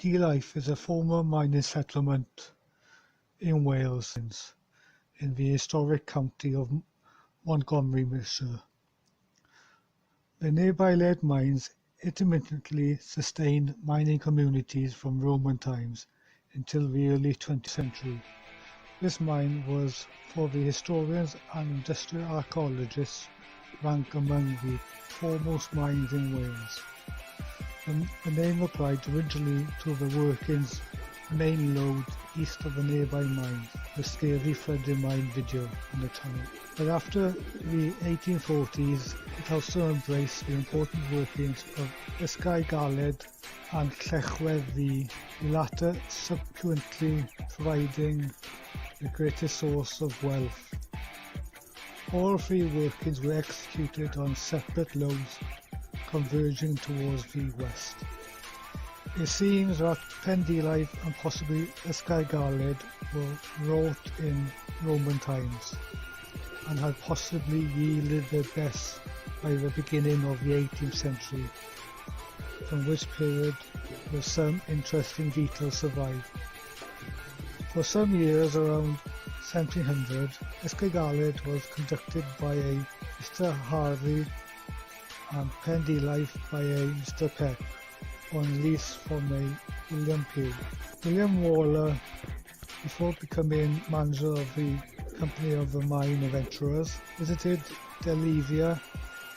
Dylife is a former mining settlement in Wales, in the historic county of Montgomeryshire. The nearby lead mines intermittently sustained mining communities from Roman times until the early 20th century. This mine was, for the historians and industrial archaeologists, ranked among the foremost mines in Wales. The name applied originally to the workings' main lode east of the nearby mines, the scary flooding mine video on the channel. But after the 1840s, it also embraced the important workings of Ysgol and Llechwedd, the latter subsequently providing the greatest source of wealth. All three workings were executed on separate lodes converging towards the west. It seems that Dylife and possibly Ysgol were wrought in Roman times and had possibly yielded their best by the beginning of the 18th century, from which period some interesting details survive. For some years around 1700, Ysgol was conducted by a Mr. Harvey and Dylife by a Mr. Peck, on lease from a William Pugh. William Waller, before becoming manager of the Company of the Mine Adventurers, visited Dylife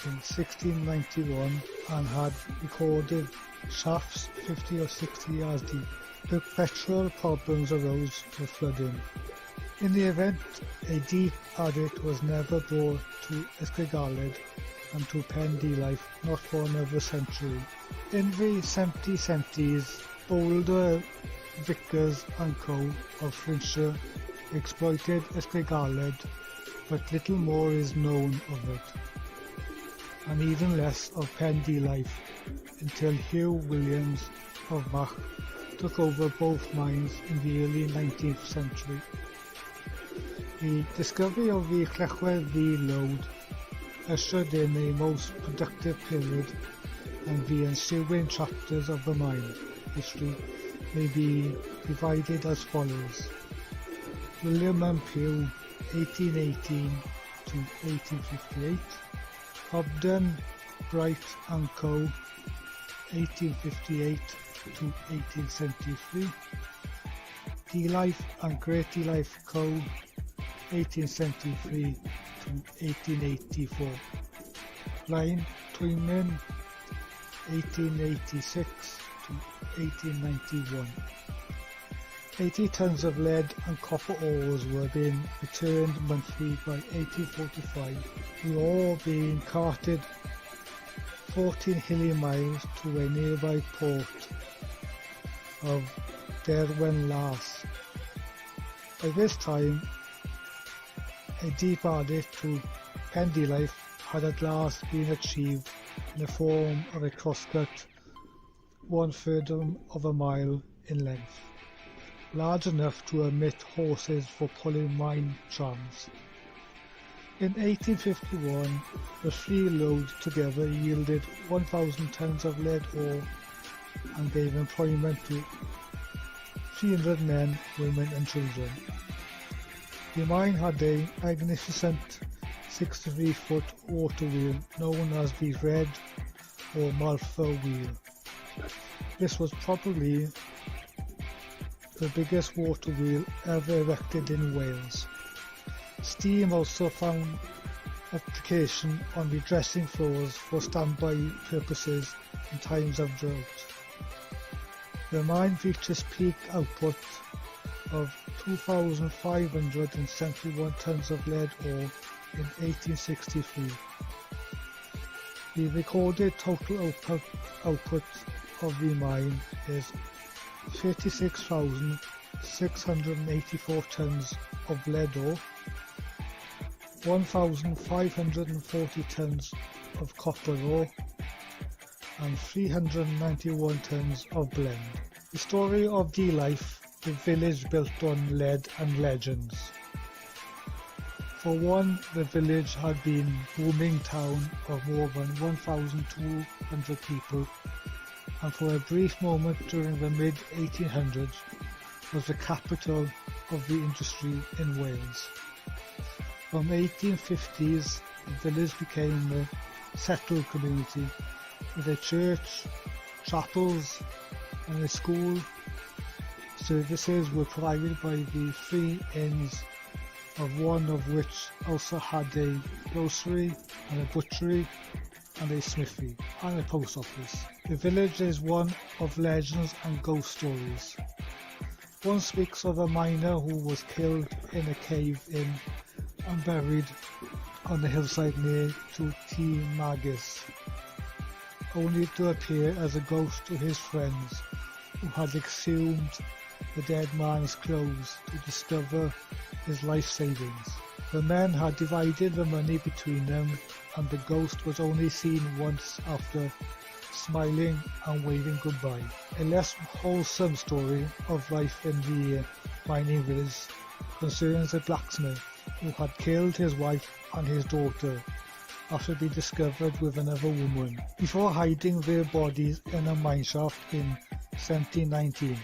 in 1691 and had recorded shafts 50 or 60 yards deep. Perpetual problems arose with flooding. In the event, a deep adit was never brought to Ysgol and to Dylife, not for another century. In the 1770s, Boulder, Vickers and Co. of Flintshire exploited Ysgol, but little more is known of it, and even less of Dylife, until Hugh Williams of Mach took over both mines in the early 19th century. The discovery of the Llechwedd lode ushered in a most productive period, and the ensuing chapters of the mine history may be divided as follows. William M. Pugh, 1818 to 1858. Hobden, Bright and Co., 1858 to 1873. Dylife and Great Dylife Co., 1873 to 1884. Line Twinman, 1886 to 1891. 80 tons of lead and copper ores were being returned monthly by 1845, the ore being carted 14 hilly miles to a nearby port of Derwen-Las. By this time, a deep adit to Dylife had at last been achieved in the form of a crosscut 1/3 of a mile in length, large enough to admit horses for pulling mine trams. In 1851, the three loads together yielded 1,000 tons of lead ore and gave employment to 300 men, women and children. The mine had a magnificent 63-foot water wheel known as the Red or Malfa wheel. This was probably the biggest water wheel ever erected in Wales. Steam also found application on the dressing floors for standby purposes in times of drought. The mine reached its peak output of 2,571 tons of lead ore in 1863. The recorded total output of the mine is 36,684 tons of lead ore, 1,540 tons of copper ore, and 391 tons of blend. The story of Dylife, the village built on lead and legends. For one, the village had been a booming town of more than 1,200 people and for a brief moment during the mid-1800s was the capital of the industry in Wales. From the 1850s, the village became a settled community with a church, chapels and a school. Services were provided by the 3 inns, of one of which also had a grocery and a butchery and a smithy and a post office. The village is one of legends and ghost stories. One speaks of a miner who was killed in a cave-in and buried on the hillside near to T. Magis, only to appear as a ghost to his friends who had exhumed the dead man's clothes to discover his life savings. The men had divided the money between them, and the ghost was only seen once after smiling and waving goodbye. A less wholesome story of life in the mining village concerns a blacksmith who had killed his wife and his daughter after being discovered with another woman, before hiding their bodies in a mineshaft in 1719.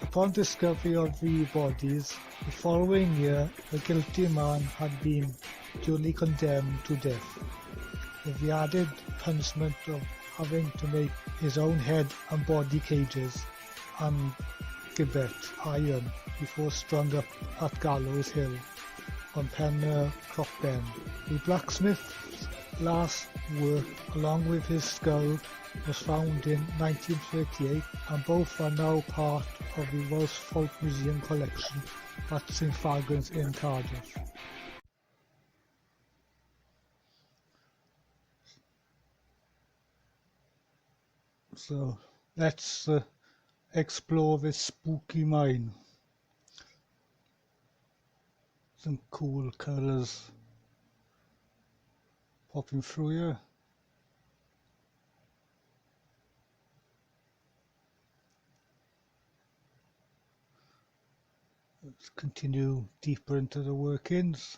Upon discovery of the bodies, the following year the guilty man had been duly condemned to death, with the added punishment of having to make his own head and body cages and gibbet iron before strung up at Gallows Hill on Penner Crock Bend. The blacksmith's last work, along with his skull, was found in 1938, and both are now part of the Welsh Folk Museum collection at St Fagans in Cardiff. So let's explore this spooky mine. Some cool colours popping through here. Let's continue deeper into the workings.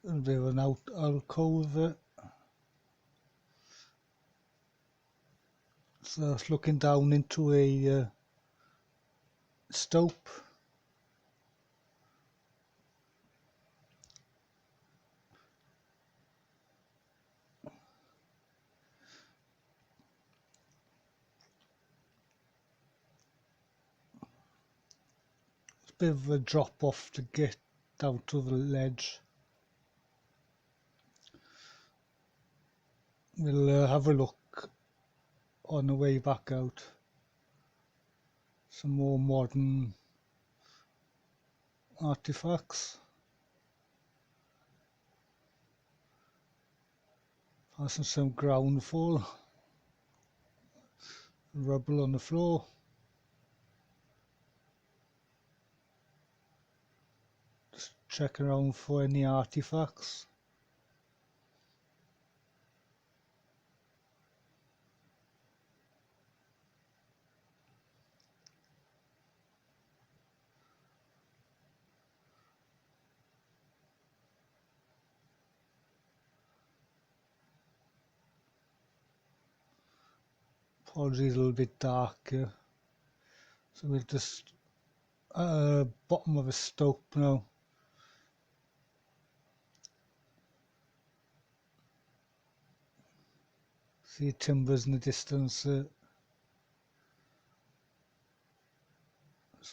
And there an alcove there. So it's looking down into a stope. It's a bit of a drop off to get down to the ledge. We'll have a look on the way back out. Some more modern artifacts. Passing some ground fall. Rubble on the floor. Just check around for any artifacts. Probably a little bit dark here, so we'll just bottom of a stope now. See timbers in the distance. Let's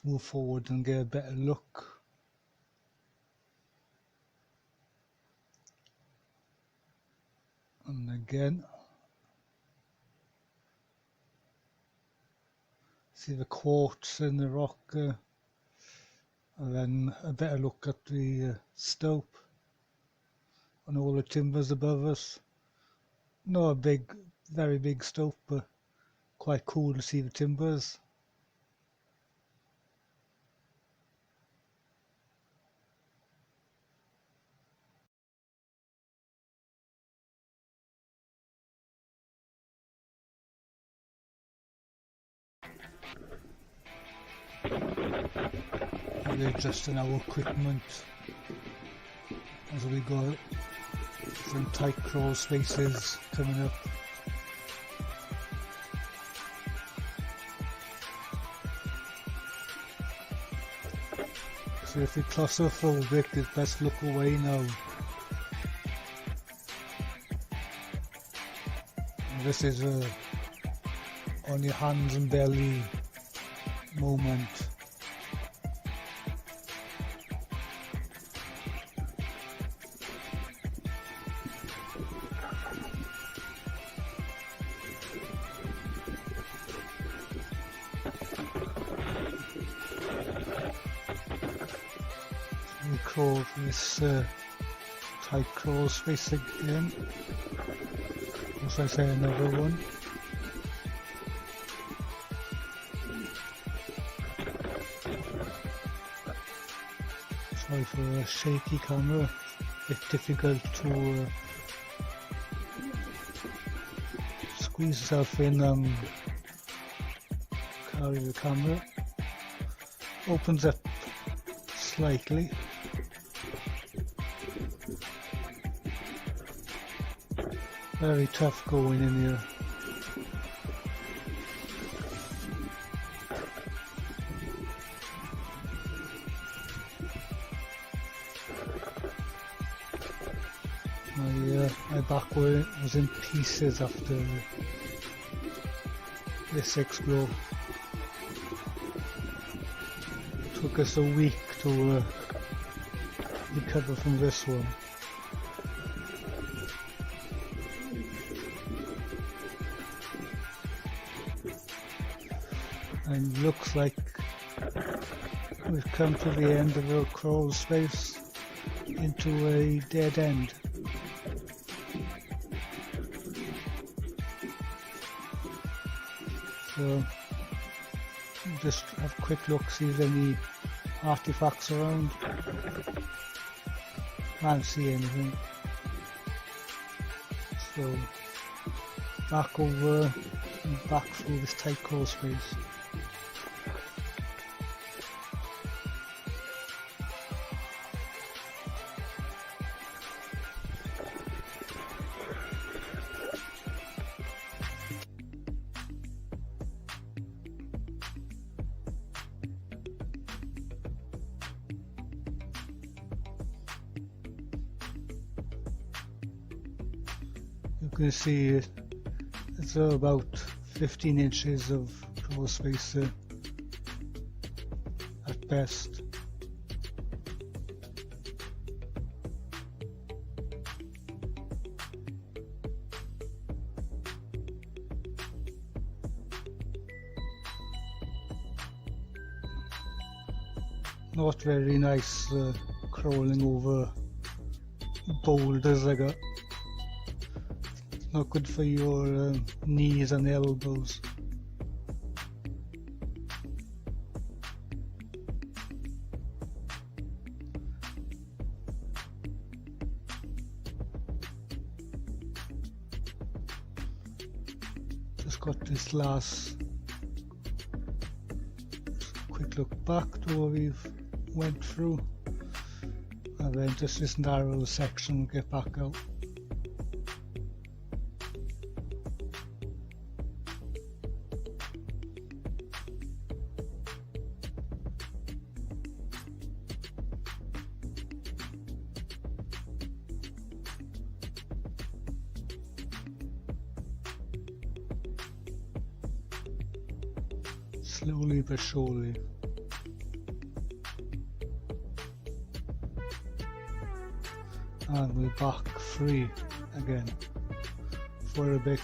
move forward and get a better look. And again. See the quartz in the rock, and then a better look at the stope and all the timbers above us. Not a big, very big stope, but quite cool to see the timbers. We're adjusting our equipment as we go. Some tight crawl spaces coming up. So if you're claustrophobic, it's best look away now. And this is a on your hands and belly moment. We crawl this tight crawl space again. As I say, another one. Sorry for a shaky camera. It's difficult to squeeze yourself in and carry the camera. Opens up slightly. Very tough going in here. My back was in pieces after this explore. It took us a week to recover from this one. And looks like we've come to the end of our crawl space into a dead end. So just have a quick look, see if there's any artifacts around. Can't see anything. So back over and back through this tight crawl space. You can see it's about 15 inches of crawl space there at best. Not very nice crawling over boulders like that. Not good for your knees and elbows. Just got this last quick look back to where we've went through, and then just this narrow section we'll get back out. Slowly but surely. And we're back free again for a bit.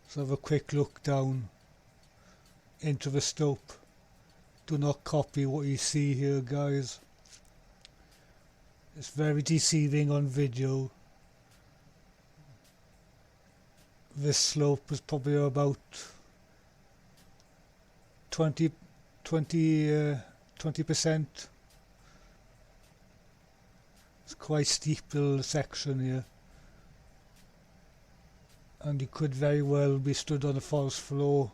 So have a quick look down into the stope. Do not copy what you see here, guys. It's very deceiving on video. This slope is probably about 20%. It's quite steep little section here. and he could very well be stood on the forest floor.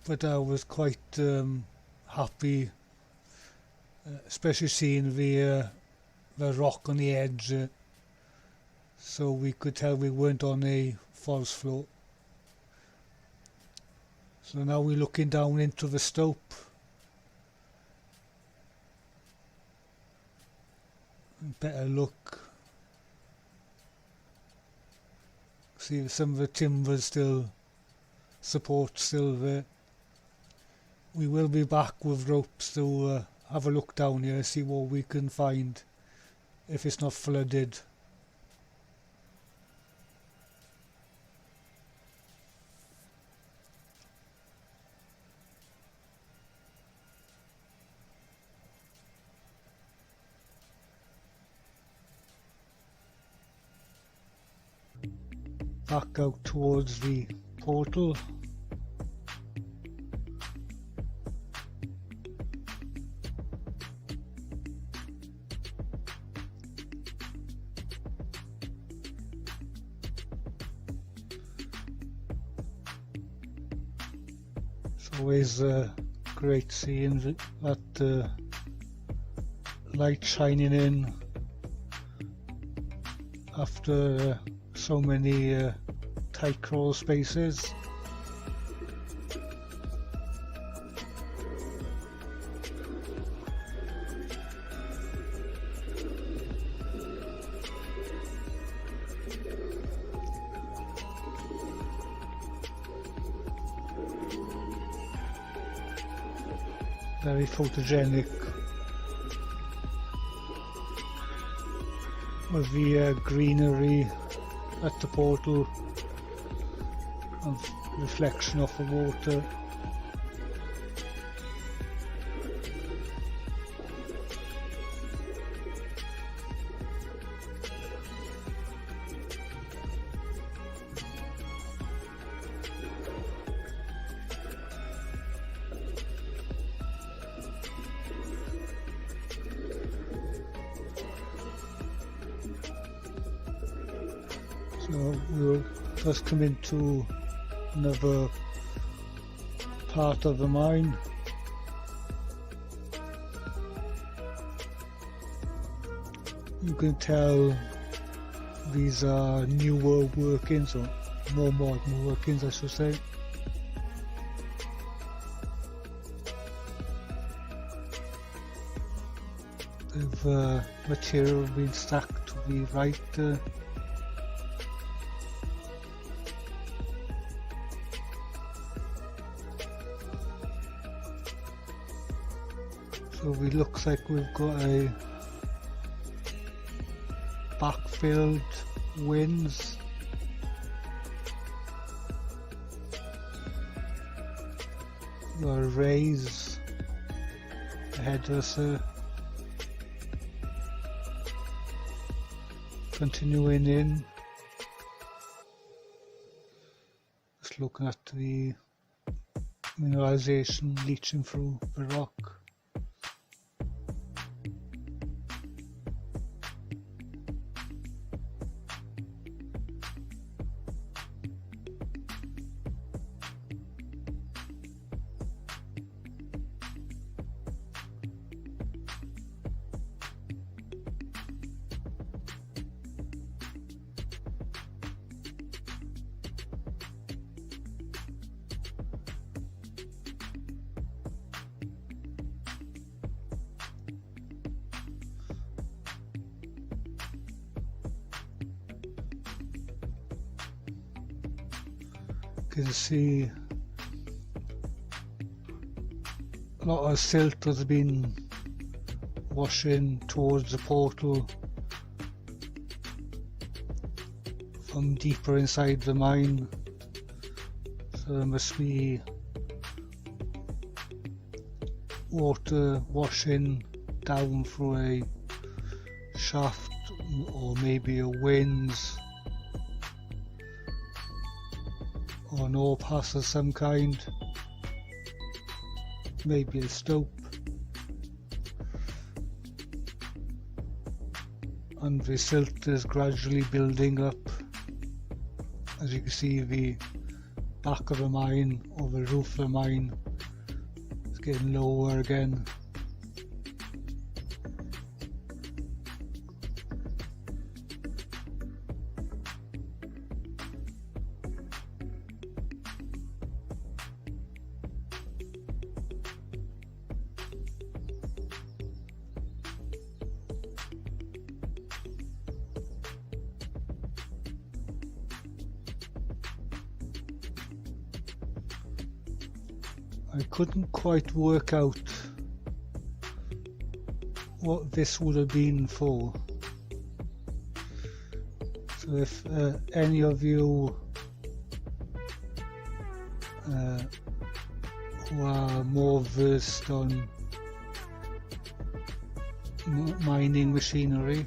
But I was quite happy, especially seeing the rock on the edge, so we could tell we weren't on a forest floor. So now we're looking down into the stope. Better look. See some of the timber support still there. We will be back with ropes to have a look down here, see what we can find, if it's not flooded. Back out towards the portal. It's always great seeing that light shining in after so many tight crawl spaces. Very photogenic with the greenery at the portal and reflection of the water. So we'll just come into another part of the mine. You can tell these are newer workings, or more modern workings I should say. With material being stacked to the right. So it looks like we've got a backfilled winds. Got a raise ahead of us. Continuing in. Just looking at the mineralization leaching through the rock. You can see a lot of silt has been washing towards the portal from deeper inside the mine, so there must be water washing down through a shaft or maybe a winze or an ore pass of some kind, maybe a stope. and the silt is gradually building up. As you can see, the back of the mine, or the roof of the mine, is getting lower again. I couldn't quite work out what this would have been for. So if any of you who are more versed on mining machinery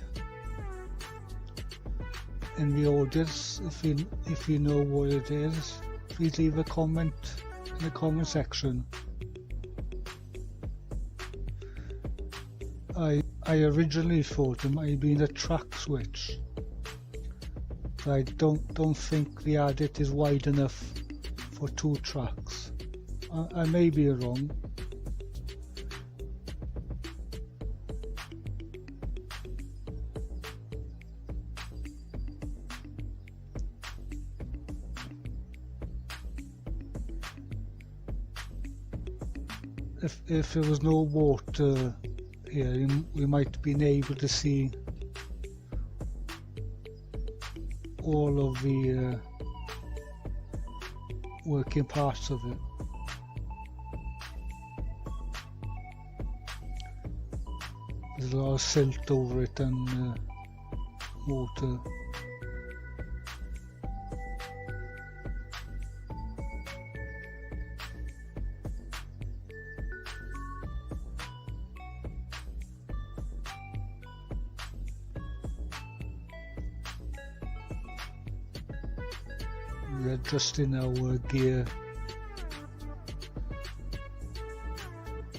in the audience, if you know what it is, please leave a comment in the comment section. I originally thought it might have been a track switch, but I don't think the adit is wide enough for 2 tracks. I may be wrong. If there was no water here, we might have been able to see all of the working parts of it. There's a lot of silt over it and water. We're adjusting our gear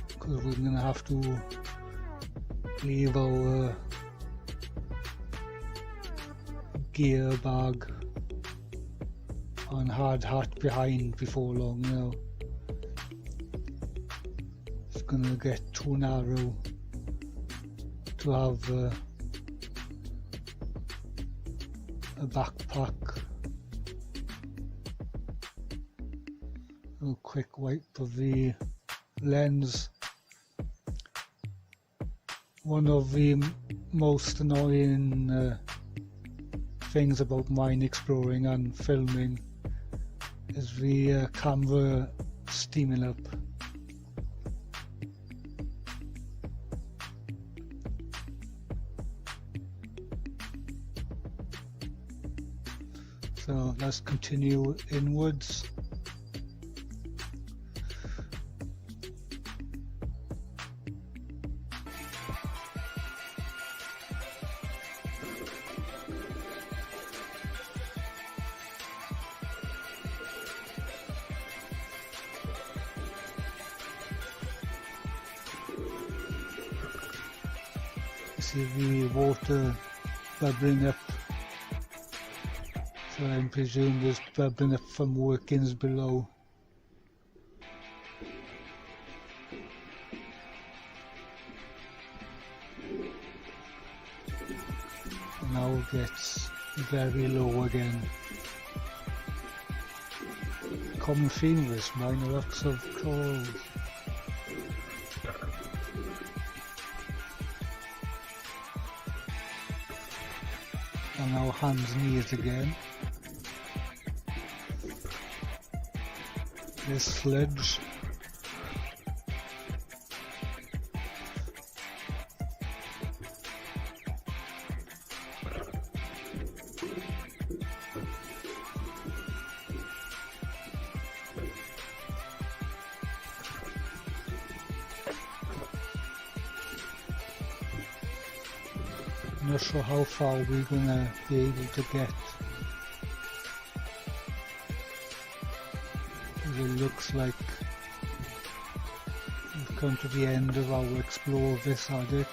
because we're going to have to leave our gear bag and hard hat behind before long now. It's going to get too narrow to have a backpack. A quick wipe of the lens. One of the most annoying things about mine exploring and filming is the camera steaming up. So let's continue inwards. See the water bubbling up, so I presume there's bubbling up from workings below. Now it gets very low again. Common theme this mine, lots of crawls. And now hands, knees again. This sledge. I'm not sure how far we're gonna be able to get. It looks like we've come to the end of our explore of this adit.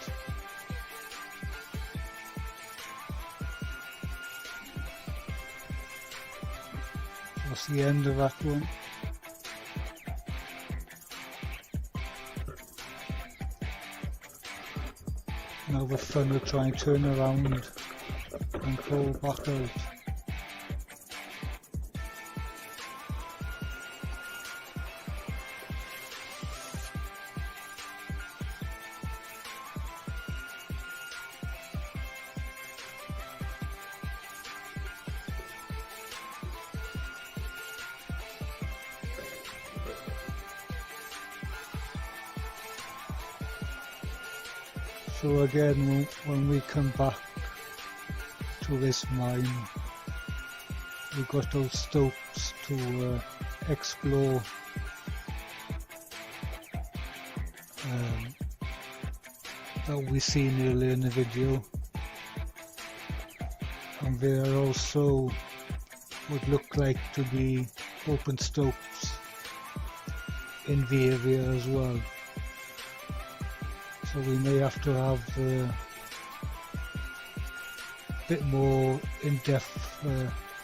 That's the end of that one. Now the fun will try and turn around and crawl back out. So again, when we come back to this mine, we've got those stopes to explore. That we seen earlier in the video, and there also would look like to be open stopes in the area as well. So we may have to have a bit more in-depth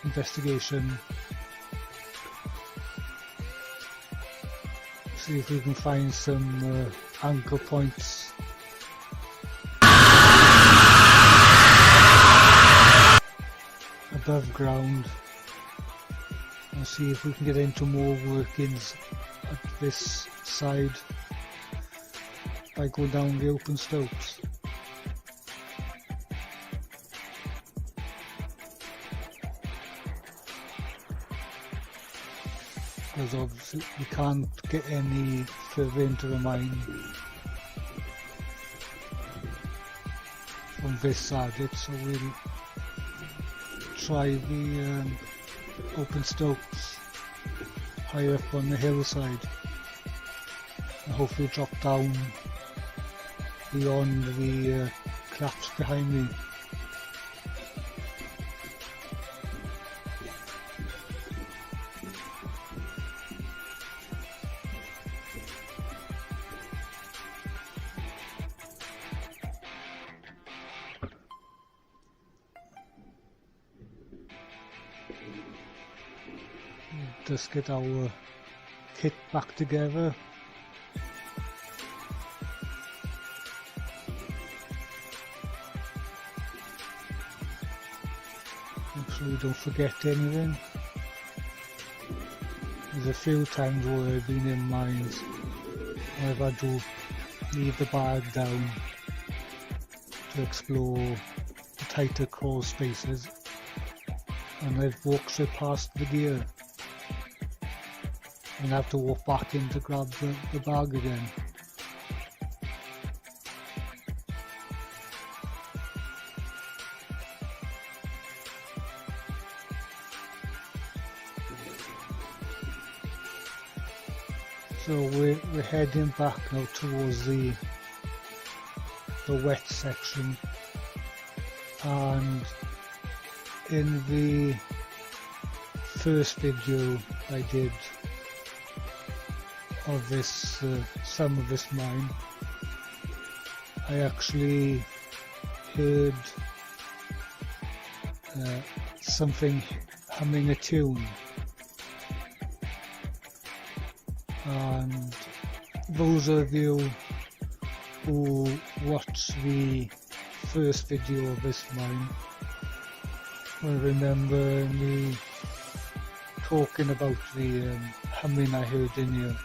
investigation. See if we can find some anchor points. Above ground, and see if we can get into more workings at this side by going down the open stopes. Because obviously we can't get any further into the mine from this side, so we'll try the open stopes higher up on the hillside and hopefully drop down beyond the collapse behind me. Just get our kit back together. Make sure we don't forget anything. There's a few times where I've been in mines where I've had to leave the bag down to explore the tighter crawl spaces, and I've walked straight past the gear and have to walk back in to grab the bag again. So we're heading back now towards the wet section, and in the first video I did of this some of this mine, I actually heard something humming a tune, and those of you who watched the first video of this mine will remember me talking about the humming I heard in here.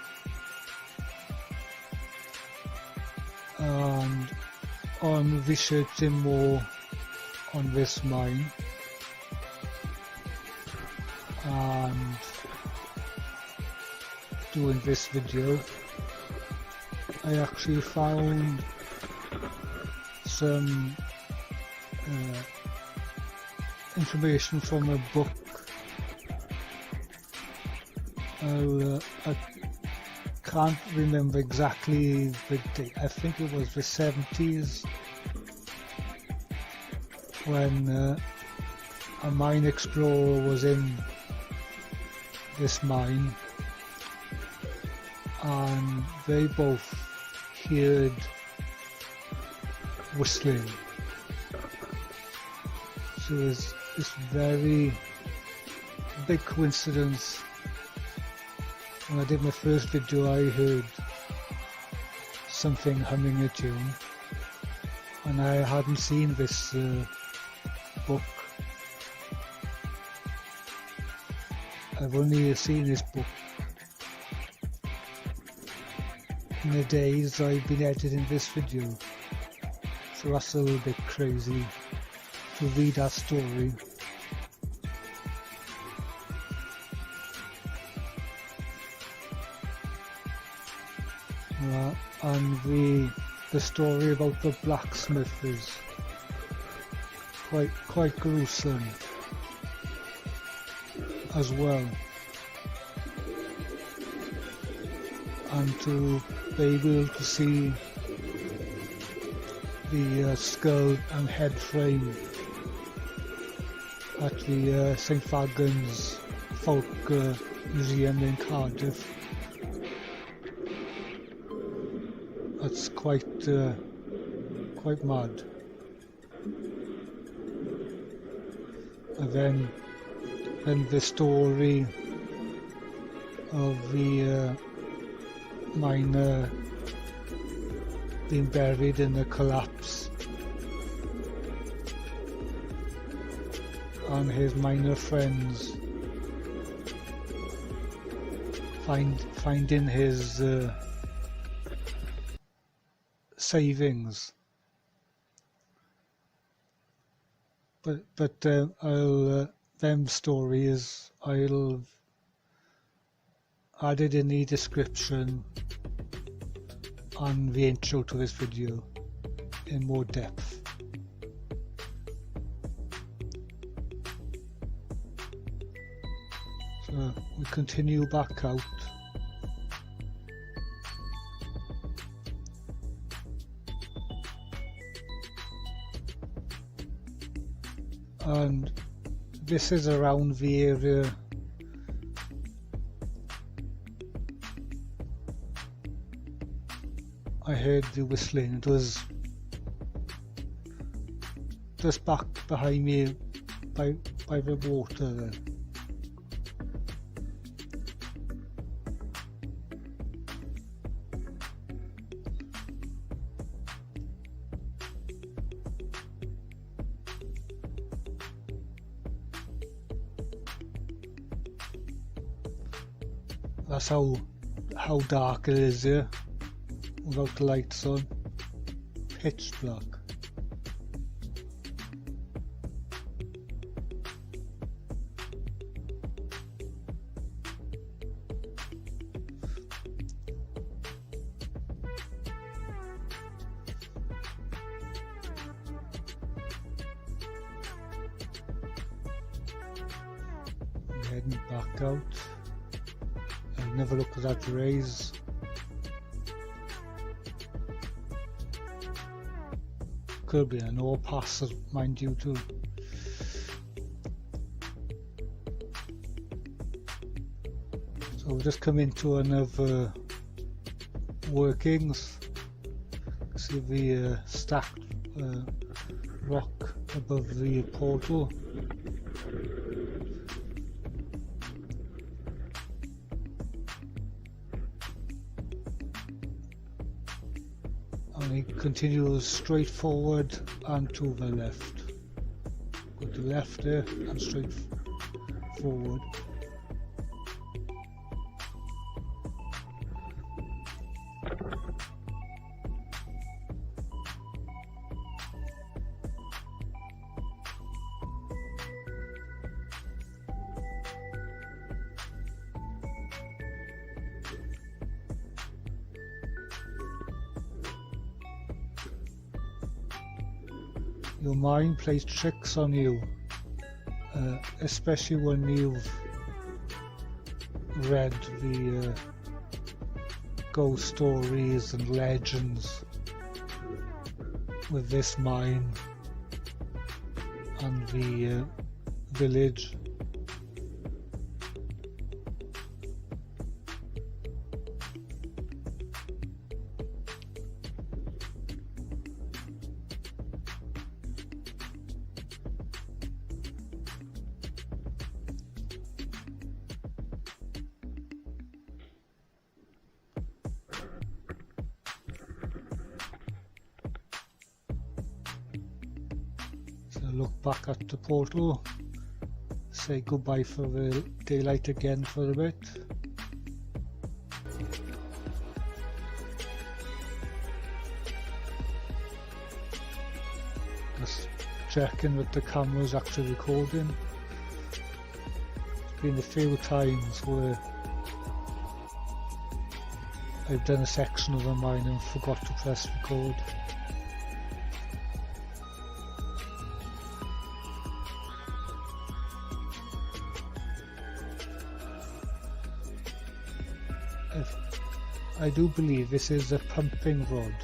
And on researching more on this mine and doing this video, I actually found some information from a book. I can't remember exactly the date. I think it was the 70s when a mine explorer was in this mine, and they both heard whistling. So it's very big coincidence When I did my first video, I heard something humming a tune, and I hadn't seen this book. I've only seen this book in the days I've been editing this video, so that's a little bit crazy to read that story. And the story about the blacksmith is quite gruesome as well, and to be able to see the skull and head frame at the St Fagans Folk Museum in Cardiff. That's quite mad. And then the story of the miner being buried in the collapse, and his miner friends finding his savings, but them stories I'll add it in the description and the intro to this video in more depth. So we continue back out. And this is around the area I heard the whistling. It was just back behind me by the water there. That's how dark it is here, without the lights on. Pitch black. I'm heading back out. Never look at that raise. Could be an overpass, mind you too. So we've just come into another workings. See the stacked rock above the portal. And it continues straight forward and to the left. Go to the left there and straight forward. Your mind plays tricks on you, especially when you've read the ghost stories and legends with this mine and the village. look back at the portal, say goodbye for the daylight again for a bit. Just checking that the camera's actually recording. There's been a few times where I've done a section of a mine and forgot to press record. I do believe this is a pumping rod.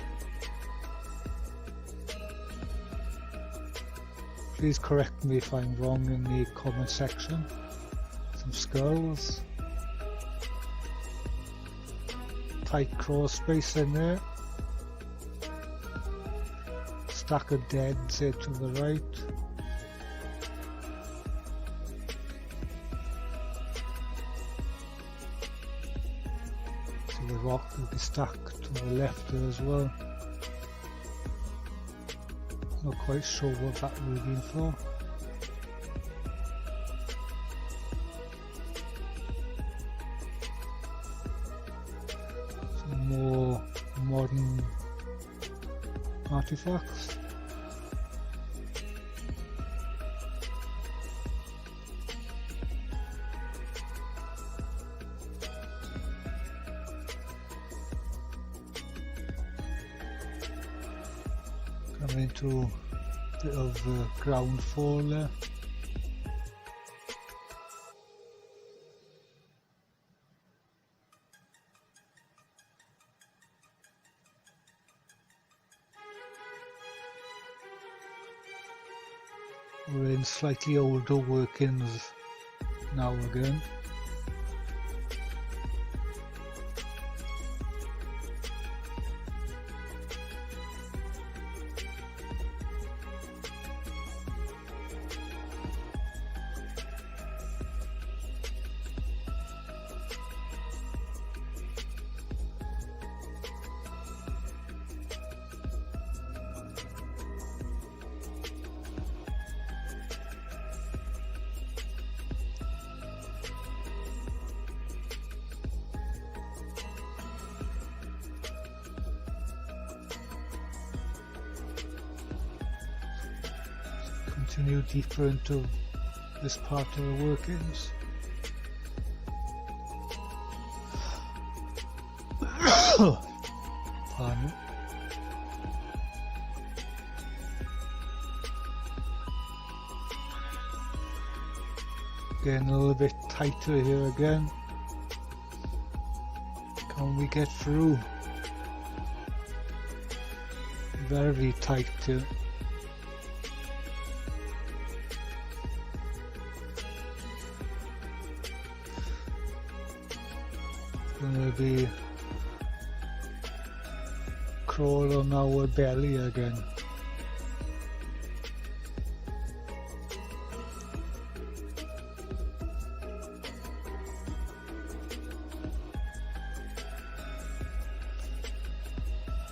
Please correct me if I'm wrong in the comment section. Some skulls. Tight crawl space in there. Stack of deads here to the right. The rock will be stacked to the left there as well. Not quite sure what that would have been for. Some more modern artifacts. Coming into a bit of ground floor there. We're in slightly older workings now again. Continue deeper into this part of the workings. Pardon me. Getting a little bit tighter here again. Can we get through? Very tight here. Gonna be crawl on our belly again.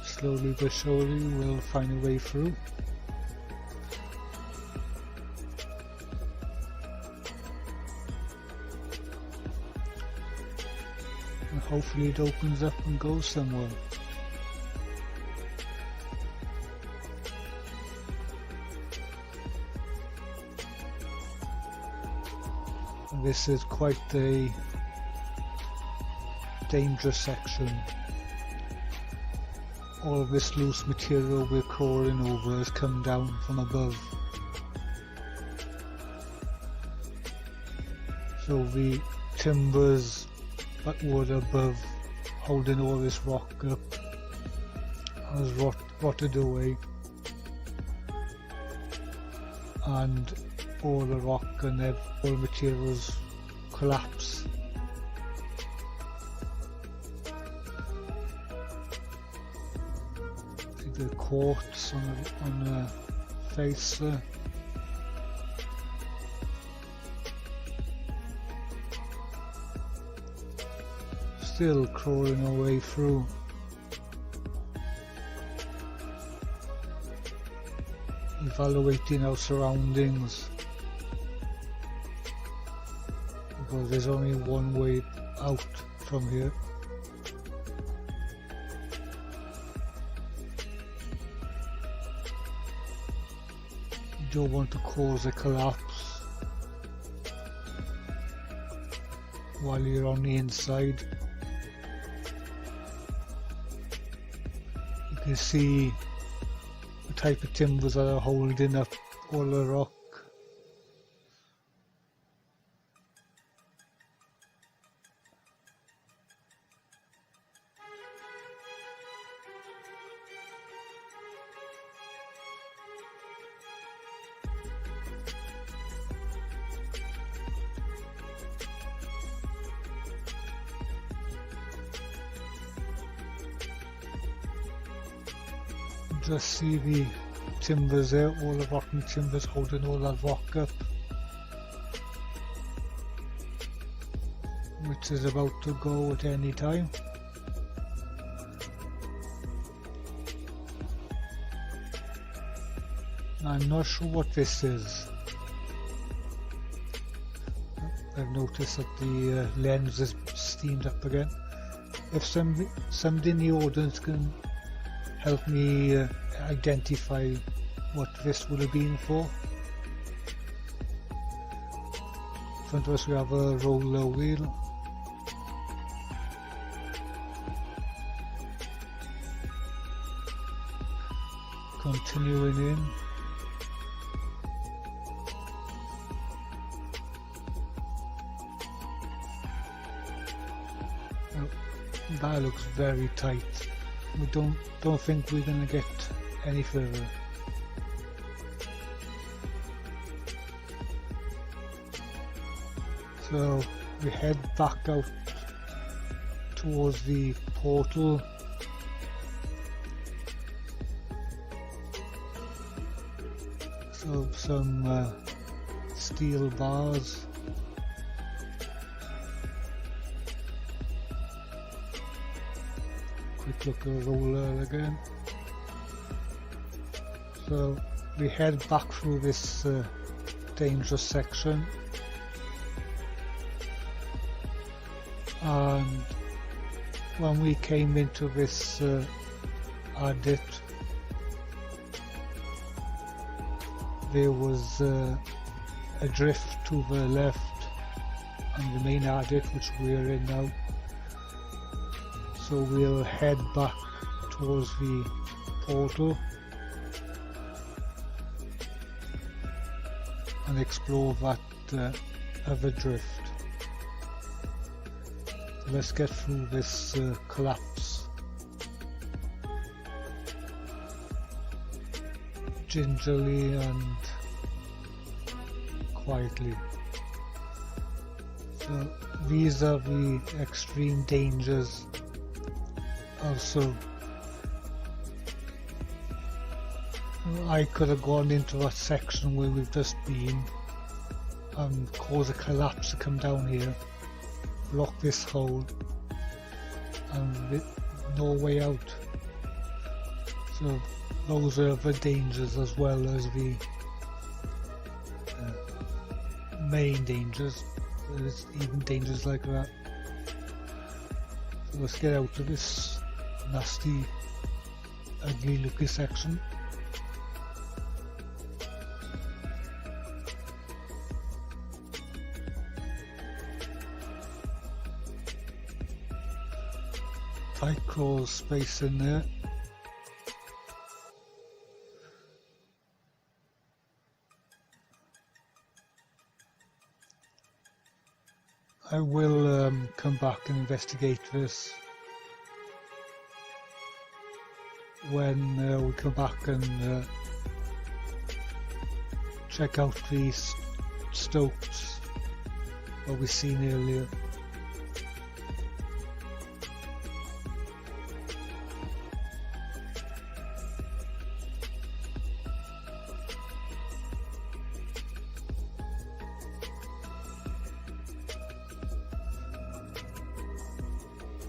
Slowly but surely we'll find a way through. Hopefully it opens up and goes somewhere. And this is quite a dangerous section. All of this loose material we're crawling over has come down from above. So the timbers that were above holding all this rock up has rotted away, and all the rock and all materials collapse. The quartz on the face there. Still crawling our way through. We've evaluating our surroundings, because there's only one way out from here. You don't want to cause a collapse while you're on the inside. You can see the type of timbers that are holding up all the rock. Just see the timbers there, all the rotten timbers holding all that rock up, which is about to go at any time. I'm not sure what this is. I've noticed that the lens is steamed up again. If somebody in the audience can help me identify what this would have been for. In front of us we have a roller wheel. Continuing in. That looks very tight. We don't think we're going to get any further. So we head back out towards the portal. So some steel bars. Quick look at the roller again. So we head back through this dangerous section, and when we came into this adit, there was a drift to the left and the main adit, which we're in now. So we'll head back towards the portal and explore that other drift. So let's get through this collapse gingerly and quietly. So these are the extreme dangers. Also, I could have gone into that section where we've just been and cause a collapse to come down here, block this hole, and with no way out. So those are the dangers as well as the main dangers. There's even dangers like that. So let's get out of this nasty, ugly looking section. Tight crawl space in there. I will come back and investigate this when we come back and check out these stopes that we've seen earlier.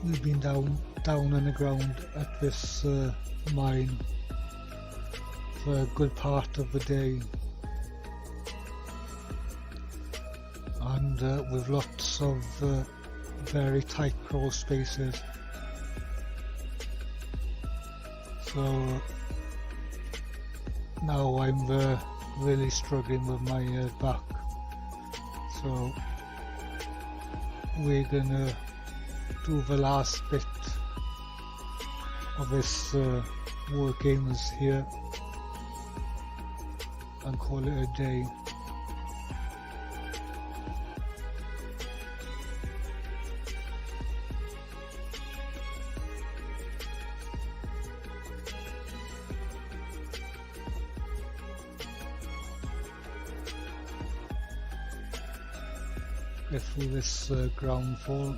We've been down on the ground at this mine for a good part of the day, and with lots of very tight crawl spaces. So now I'm really struggling with my back, so we're gonna do the last bit of this workings here and call it a day. Get through this ground fall.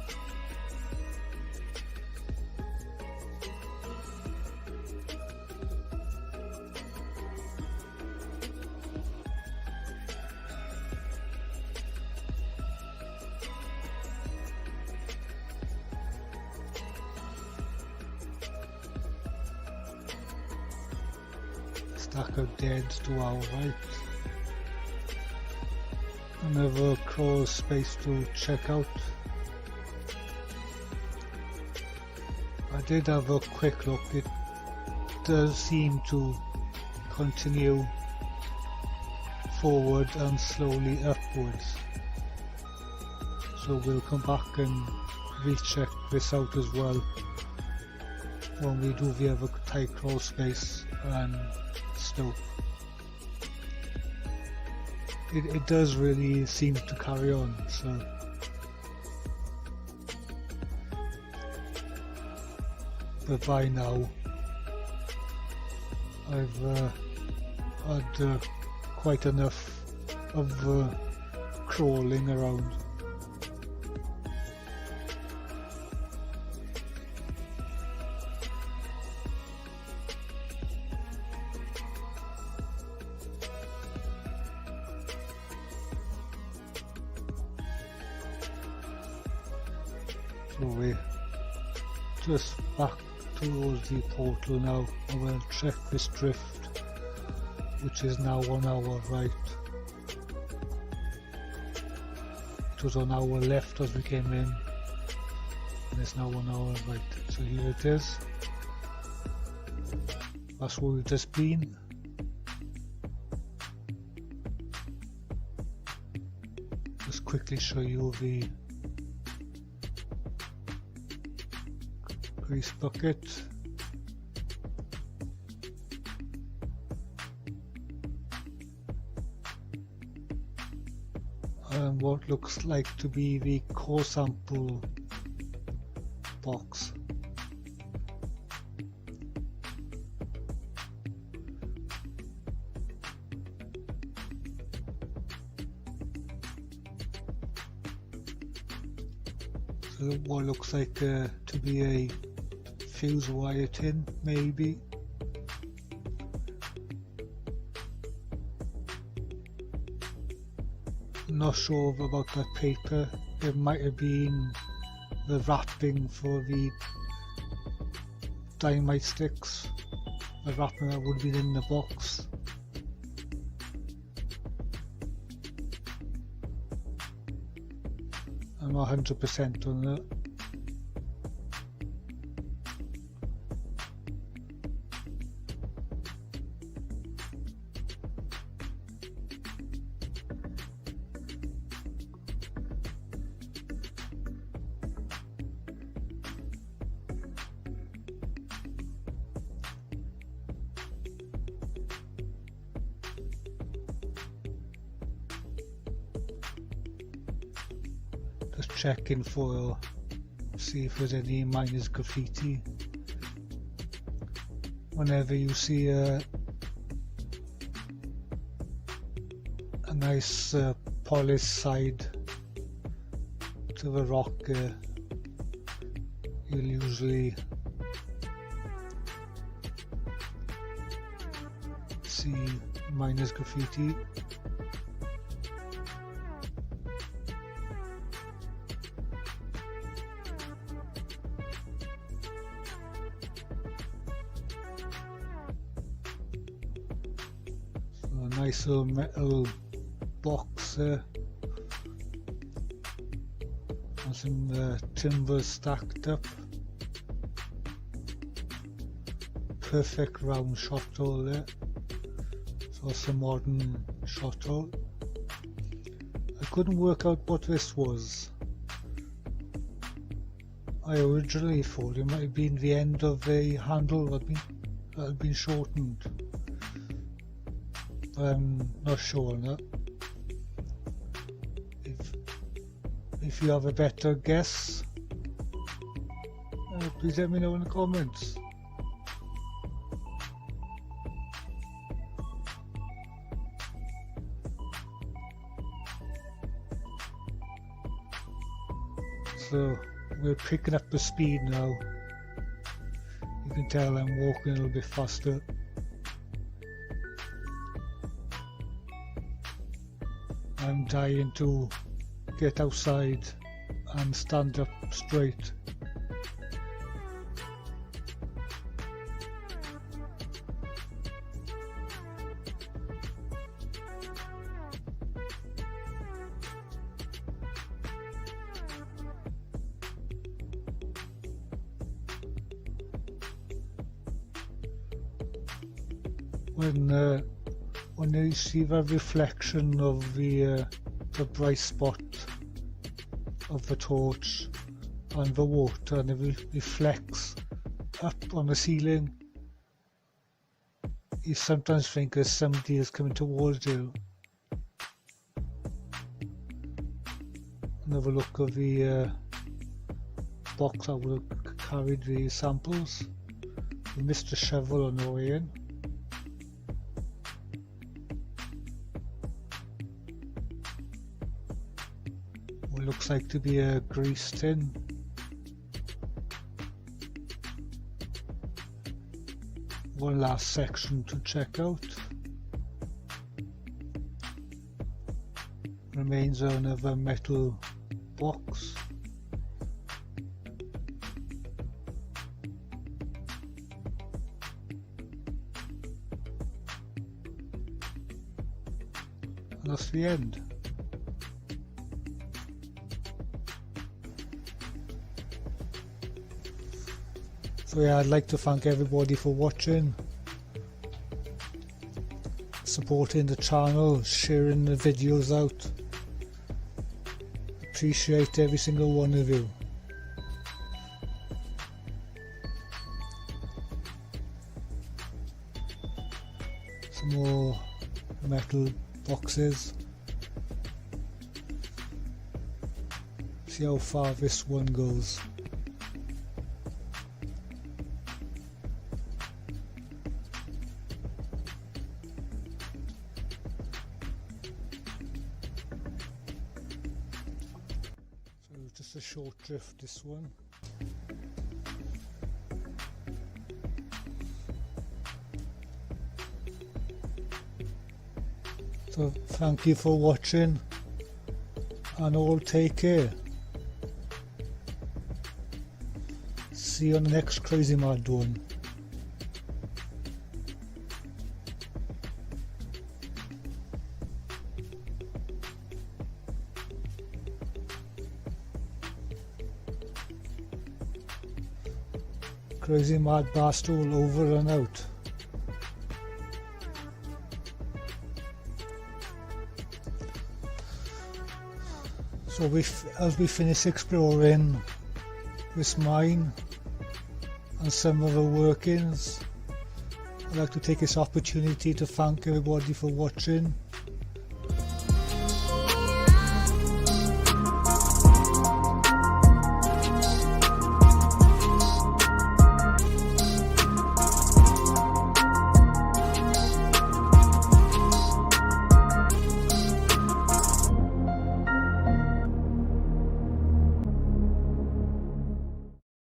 Stack of dead to our right. Another crawl space to check out. I did have a quick look. It does seem to continue forward and slowly upwards. So we'll come back and recheck this out as well when we do the other tight crawl space and stope. It does really seem to carry on, so but by now I've had quite enough of crawling around. So we're just back towards the portal now, and we'll check this drift, which is now on our right. It was on our left as we came in, and it's now on our right. So here it is. That's where we've just been. Just quickly show you the grease bucket. And what looks like to be the core sample box. So what looks like to be a fuse wire tin, maybe. Not sure about that paper. It might have been the wrapping for the dynamite sticks, the wrapping that would be in the box. I'm not 100% on that. Just checking for see if there's any miners graffiti. Whenever you see a nice polished side to the rock, you'll usually see miners graffiti. nice little metal box there. And some timber stacked up. Perfect round shot hole there. So it's a modern shot hole. I couldn't work out what this was. I originally thought it might have been the end of a handle that had been shortened. But I'm not sure on that. If you have a better guess, please let me know in the comments. So we're picking up the speed now. You can tell I'm walking a little bit faster. I'm dying to get outside and stand up straight. When you see the reflection of the bright spot of the torch and the water, and it reflects up on the ceiling, you sometimes think that somebody is coming towards you. Another look of the box that would have carried the samples. We missed a shovel on the way in. What looks like to be a grease tin. One last section to check out. Remains of another metal box. And that's the end. So yeah, I'd like to thank everybody for watching, supporting the channel, sharing the videos out. Appreciate every single one of you. Some more metal boxes. See how far this one goes. Just a short drift, this one. So thank you for watching, and all take care. See you on the next Crazy Mad one. Crazy Mad Barstool over and out. So as we finish exploring this mine and some of the workings, I'd like to take this opportunity to thank everybody for watching.